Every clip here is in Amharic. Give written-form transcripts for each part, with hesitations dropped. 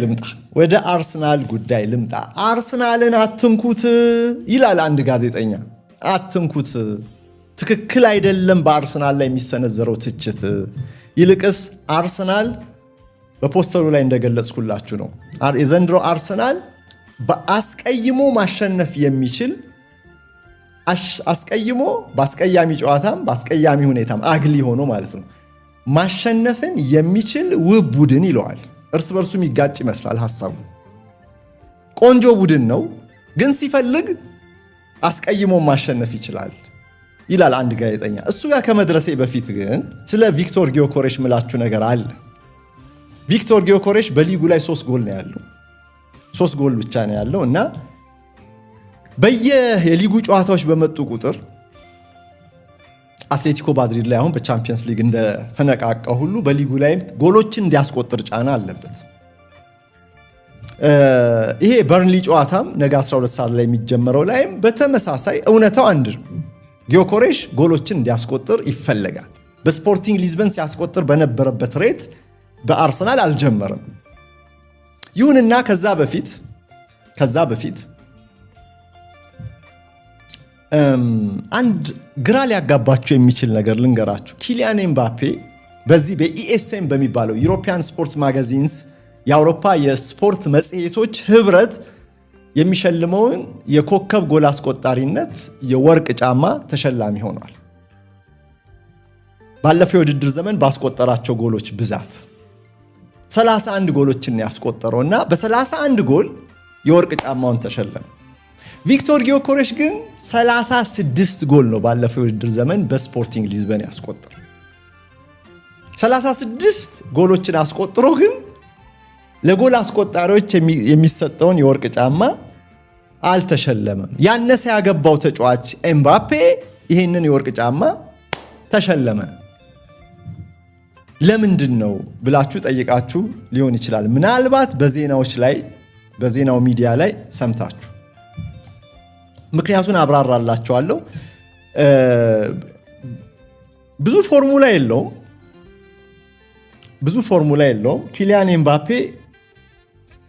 ልምጣ፣ ወደ አርሰናል ጉዳይ ልምጣ። አርሰናልን አትንኩት ይላል አንድ ጋዜጠኛ። አትንኩት፣ ትክክል አይደለም በአርሰናል ላይ የሚሰነዘረው ትችት። ይልቅስ አርሰናል በፖስተሩ ላይ እንደገለጽኩላችሁ ነው። የዘንድሮ አርሰናል በአስቀይሞ ማሸነፍ የሚችል አስቀይሞ በአስቀያሚ ጨዋታም በአስቀያሚ ሁኔታም አግሊ ሆኖ ማለት ነው ማሸነፍን የሚችል ውብ ቡድን ይለዋል። እርስ በርሱ የሚጋጭ ይመስላል ሐሳቡ። ቆንጆ ቡድን ነው፣ ግን ሲፈልግ አስቀይሞ ማሸነፍ ይችላል ይላል አንድ ጋዜጠኛ። እሱ ጋር ከመድረሴ በፊት ግን ስለ ቪክቶር ጊዮኮሬሽ ምላችሁ ነገር አለ። ቪክቶር ጊዮኮሬሽ በሊጉ ላይ 3 ጎል ነው ያለው። 3 ጎል ብቻ ነው ያለው እና የሊጉ ጨዋታዎች በመጡ ቁጥር አትሌቲኮ ማድሪድ ላይ አሁን በቻምፒየንስ ሊግ እንደተነቃቀው ሁሉ በሊጉ ላይ ጎሎችን እንዲያስቆጥር ጫና አለበት። ይሄ በርንሊ ጨዋታም ነገ 12 ሰዓት ላይ የሚጀመረው ላይም በተመሳሳይ እውነታው አንድ ነው። ጊዮኮሬሽ ጎሎችን እንዲያስቆጥር ይፈለጋል። በስፖርቲንግ ሊዝበን ሲያስቆጥር በነበረበት ሬት በአርሰናል አልጀመረም። ይሁንና ከዛ በፊት አንድ ግራ ሊያጋባችሁ የሚችል ነገር ልንገራችሁ። ኪሊያን ኤምባፔ በዚህ በኢኤስኤም በሚባለው ዩሮፒያን ስፖርትስ ማጋዚንስ የአውሮፓ የስፖርት መጽሔቶች ህብረት የሚሸልመውን የኮከብ ጎል አስቆጣሪነት የወርቅ ጫማ ተሸላሚ ሆኗል። ባለፈው የውድድር ዘመን ባስቆጠራቸው ጎሎች ብዛት 31 ጎሎችን ያስቆጠረው እና በ31 ጎል የወርቅ ጫማውን ተሸለመ። ቪክቶር ጊዮኮሬሽ ግን 36 ጎል ነው ባለፈው የውድድር ዘመን በስፖርቲንግ ሊዝበን ያስቆጠረው። 36 ጎሎችን አስቆጥሮ ግን ለጎል አስቆጣሪዎች የሚሰጠውን የወርቅ ጫማ አልተሸለመም። ያነሰ ያገባው ተጫዋች ኤምባፔ ይህንን የወርቅ ጫማ ተሸለመ። ለምንድን ነው ብላችሁ ጠይቃችሁ ሊሆን ይችላል። ምናልባት በዜናው ሚዲያ ላይ ሰምታችሁ ምክንያቱን አብራራላችኋለሁ። ብዙ ፎርሙላ የለውም። ኪሊያን ኤምባፔ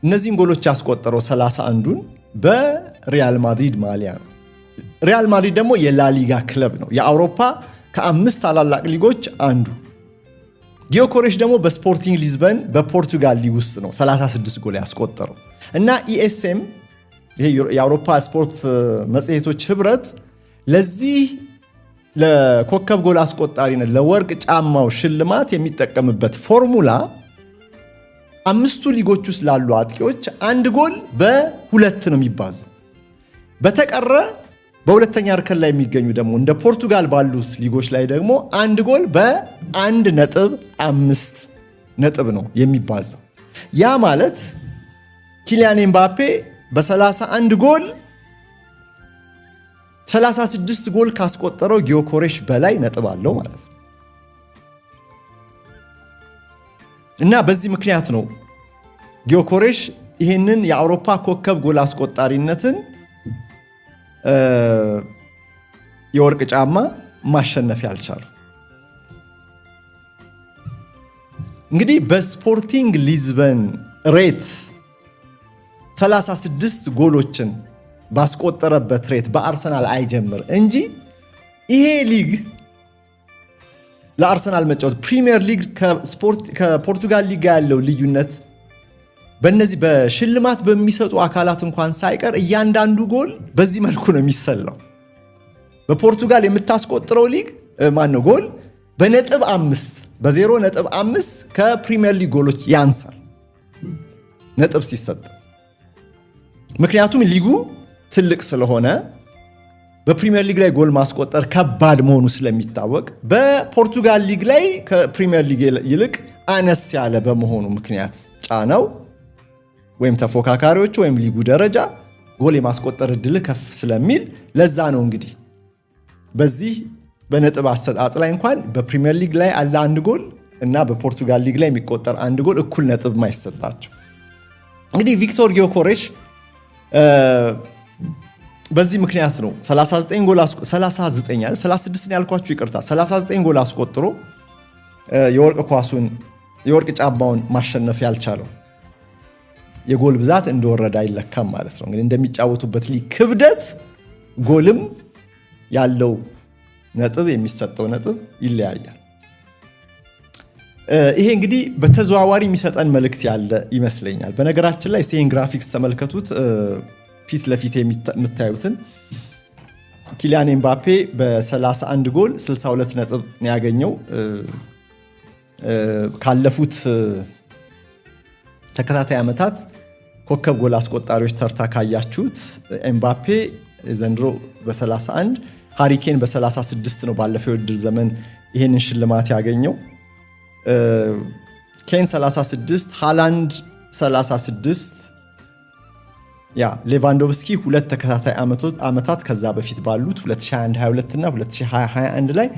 እነዚህን ጎሎች ያስቆጠረው 31ዱን በሪያል ማድሪድ ማሊያ ነው። ሪያል ማድሪድ ደግሞ የላሊጋ ክለብ ነው፣ የአውሮፓ ከ5 ታላላቅ ሊጎች አንዱ። ጊዮኮሬሽ ደግሞ በስፖርቲንግ ሊዝበን በፖርቱጋል ሊግ ውስጥ ነው 36 ጎል ያስቆጠረው እና ኢኤስኤም ይሄ የአውሮፓ ስፖርት መጽሔቶች ህብረት ለዚህ ለኮከብ ጎል አስቆጣሪነት ለወርቅ ጫማው ሽልማት የሚጠቀምበት ፎርሙላ 5ቱ ሊጎች ውስጥ ላሉ አጥቂዎች 1 ጎል በ2 ነው የሚባዛው። በተቀረ በሁለተኛ እርከን ላይ የሚገኙ ደግሞ እንደ ፖርቱጋል ባሉት ሊጎች ላይ ደግሞ 1 ጎል በ1.5 ነጥብ ነው የሚባዛው። ያ ማለት ኪሊያን ኤምባፔ በ31 ጎል 36 ጎል ካስቆጠረው ጊዮኮሬሽ በላይ ነጥብ አለው ማለት ነው። እና በዚህ ምክንያት ነው ጊዮኮሬሽ ይህንን የአውሮፓ ኮከብ ጎል አስቆጣሪነትን የወርቅ ጫማ ማሸነፍ ያልቻሉ። እንግዲህ በስፖርቲንግ ሊዝበን ሬት 36 ጎሎችን ባስቆጠረበት ሬት በአርሰናል አይጀምር እንጂ ይሄ ሊግ ለአርሰናል መጫወት ፕሪሚየር ሊግ ከፖርቱጋል ሊግ ያለው ልዩነት በእነዚህ በሽልማት በሚሰጡ አካላት እንኳን ሳይቀር እያንዳንዱ ጎል በዚህ መልኩ ነው የሚሰላው። በፖርቱጋል የምታስቆጥረው ሊግ ጎል በ0.5 ከፕሪሚየር ሊግ ጎሎች ያንሳል ነጥብ ሲሰጥ። ምክንያቱም ሊጉ ትልቅ ስለሆነ በፕሪሚየር ሊግ ላይ ጎል ማስቆጠር ከባድ መሆኑ ስለሚታወቅ በፖርቱጋል ሊግ ላይ ከፕሪሚየር ሊግ ይልቅ አነስ ያለ በመሆኑ ምክንያት ጫናው ወይም ተፎካካሪዎቹ ወይም ሊጉ ደረጃ ጎል የማስቆጠር እድል ከፍ ስለሚል ለዛ ነው እንግዲህ በዚህ በነጥብ አሰጣጥ ላይ እንኳን በፕሪሚየር ሊግ ላይ አለ 1 ጎል እና በፖርቱጋል ሊግ ላይ የሚቆጠር 1 ጎል እኩል ነጥብ ማይሰጣቸው። እንግዲህ ቪክቶር ጊዮኮሬሽ በዚህ ምክንያት ነው 36 ያልኳችሁ ይቅርታ 39 ጎል አስቆጥሮ የወርቅ ጫማውን ማሸነፍ ያልቻለው። የጎል ብዛት እንደወረደ አይለካም ማለት ነው። እንግዲህ እንደሚጫወቱበት ሊግ ክብደት ጎልም ያለው ነጥብ የሚሰጠው ነጥብ ይለያያል። ይሄ እንግዲህ በተዘዋዋሪ የሚሰጠን መልእክት ያለ ይመስለኛል። በነገራችን ላይ ይሄን ግራፊክስ ተመልከቱት። ፊት ለፊት የምታዩትን ኪሊያን ኤምባፔ በ31 ጎል 62 ነጥብ ነው ያገኘው። ካለፉት ተከታታይ ዓመታት ኮከብ ጎል አስቆጣሪዎች ተርታ ካያችሁት ኤምባፔ ዘንድሮ በ31፣ ሃሪኬን በ36 ነው ባለፈው የውድድር ዘመን ይሄንን ሽልማት ያገኘው። ኬን 36፣ ሃላንድ 36፣ ሌቫንዶቭስኪ ሁለት ተከታታይ ዓመታት ከዛ በፊት ባሉት 2021-22 እና 2020-21 ላይ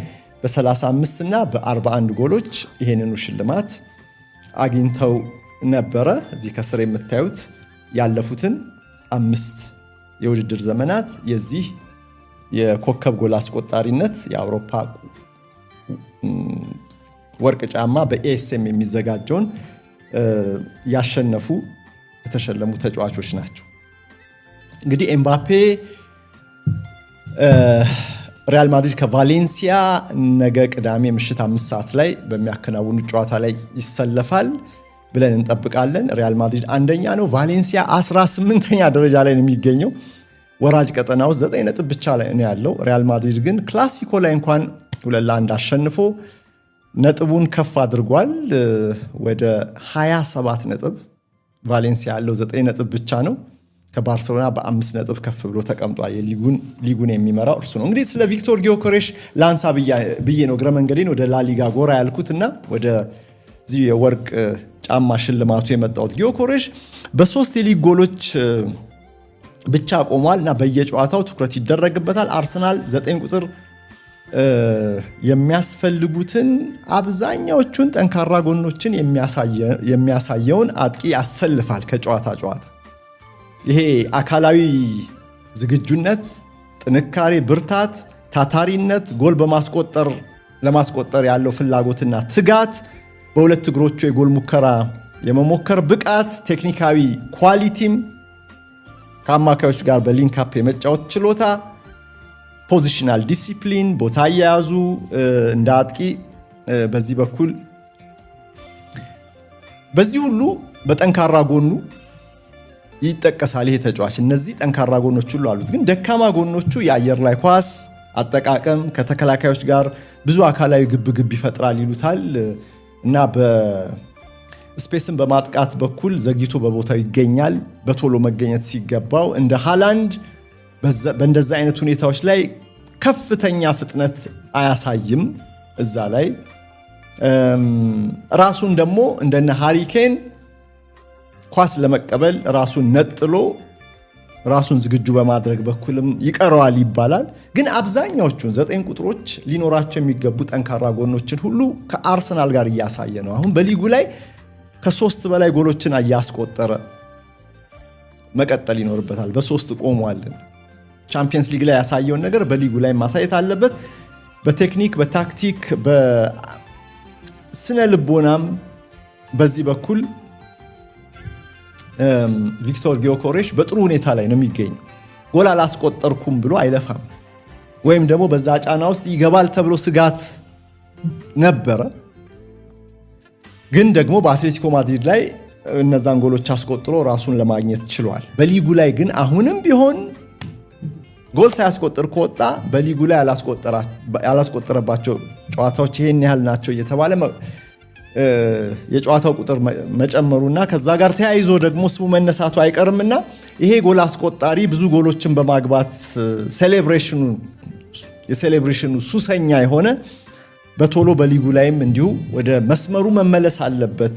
በ35 እና በ41 ጎሎች ይሄንኑ ሽልማት አግኝተው ነበረ። እዚህ ከስር የምታዩት ያለፉትን 5 የውድድር ዘመናት የዚህ የኮከብ ጎል አስቆጣሪነት የአውሮፓ ወርቅ ጫማ በኤኤስኤም የሚዘጋጀውን ያሸነፉ የተሸለሙ ተጫዋቾች ናቸው። እንግዲህ ኤምባፔ ሪያል ማድሪድ ከቫሌንሲያ ነገ ቅዳሜ ምሽት 5 ሰዓት ላይ በሚያከናውኑ ጨዋታ ላይ ይሰለፋል ብለን እንጠብቃለን። ሪያል ማድሪድ አንደኛ ነው፣ ቫሌንሲያ 18ኛ ደረጃ ላይ ነው የሚገኘው። ወራጅ ቀጠና ውስጥ 9 ነጥብ ብቻ ላይ ነው ያለው። ሪያል ማድሪድ ግን ክላሲኮ ላይ እንኳን 2-1 አሸንፎ ነጥቡን ከፍ አድርጓል ወደ 27 ነጥብ። ቫሌንሲያ ያለው 9 ነጥብ ብቻ ነው። ከባርሴሎና በ5 ነጥብ ከፍ ብሎ ተቀምጧል። ሊጉን የሚመራው እርሱ ነው። እንግዲህ ስለ ቪክቶር ጊዮኮሬሽ ላንሳ ብዬ ነው እግረ መንገዴን ወደ ላሊጋ ጎራ ያልኩትና ወደዚህ የወርቅ ጫማ ሽልማቱ የመጣሁት። ጊዮኮሬሽ በ3 የሊግ ጎሎች ብቻ ቆሟል እና በየጨዋታው ትኩረት ይደረግበታል። አርሰናል 9 ቁጥር የሚያስፈልጉትን አብዛኛዎቹን ጠንካራ ጎኖችን የሚያሳየውን አጥቂ ያሰልፋል ከጨዋታ ጨዋታ። ይሄ አካላዊ ዝግጁነት፣ ጥንካሬ፣ ብርታት፣ ታታሪነት፣ ጎል ለማስቆጠር ያለው ፍላጎትና ትጋት፣ በሁለት እግሮቹ የጎል ሙከራ የመሞከር ብቃት፣ ቴክኒካዊ ኳሊቲም፣ ከአማካዮች ጋር በሊንካፕ የመጫወት ችሎታ፣ ፖዚሽናል ዲሲፕሊን፣ ቦታ እየያዙ እንደ አጥቂ በዚህ በኩል በዚህ ሁሉ በጠንካራ ጎኑ ይጠቀሳል ይሄ ተጫዋች። እነዚህ ጠንካራ ጎኖች ሁሉ አሉት፣ ግን ደካማ ጎኖቹ የአየር ላይ ኳስ አጠቃቀም፣ ከተከላካዮች ጋር ብዙ አካላዊ ግብግብ ይፈጥራል ይሉታል እና በስፔስን በማጥቃት በኩል ዘግይቶ በቦታው ይገኛል በቶሎ መገኘት ሲገባው። እንደ ሃላንድ በእንደዛ አይነት ሁኔታዎች ላይ ከፍተኛ ፍጥነት አያሳይም። እዛ ላይ ራሱን ደግሞ እንደነ ሃሪኬን ኳስ ለመቀበል ራሱን ነጥሎ ራሱን ዝግጁ በማድረግ በኩልም ይቀረዋል ይባላል። ግን አብዛኛዎቹን 9 ቁጥሮች ሊኖራቸው የሚገቡ ጠንካራ ጎኖችን ሁሉ ከአርሰናል ጋር እያሳየ ነው። አሁን በሊጉ ላይ ከ3 በላይ ጎሎችን እያስቆጠረ መቀጠል ይኖርበታል። በ3 ቆሟልን። ቻምፒየንስ ሊግ ላይ ያሳየውን ነገር በሊጉ ላይ ማሳየት አለበት። በቴክኒክ፣ በታክቲክ፣ በስነ ልቦናም በዚህ በኩል ቪክቶር ጊዮኮሬሽ በጥሩ ሁኔታ ላይ ነው የሚገኘው። ጎል አላስቆጠርኩም ብሎ አይለፋም። ወይም ደግሞ በዛ ጫና ውስጥ ይገባል ተብሎ ስጋት ነበረ። ግን ደግሞ በአትሌቲኮ ማድሪድ ላይ እነዛን ጎሎች አስቆጥሮ ራሱን ለማግኘት ችሏል። በሊጉ ላይ ግን አሁንም ቢሆን ጎል ሳያስቆጥር ከወጣ በሊጉ ላይ ያላስቆጠረባቸው ጨዋታዎች ይሄን ያህል ናቸው እየተባለ የጨዋታው ቁጥር መጨመሩና ከዛ ጋር ተያይዞ ደግሞ ስሙ መነሳቱ አይቀርምና ይሄ ጎል አስቆጣሪ ብዙ ጎሎችን በማግባት የሴሌብሬሽኑ ሱሰኛ የሆነ በቶሎ በሊጉ ላይም እንዲሁ ወደ መስመሩ መመለስ አለበት።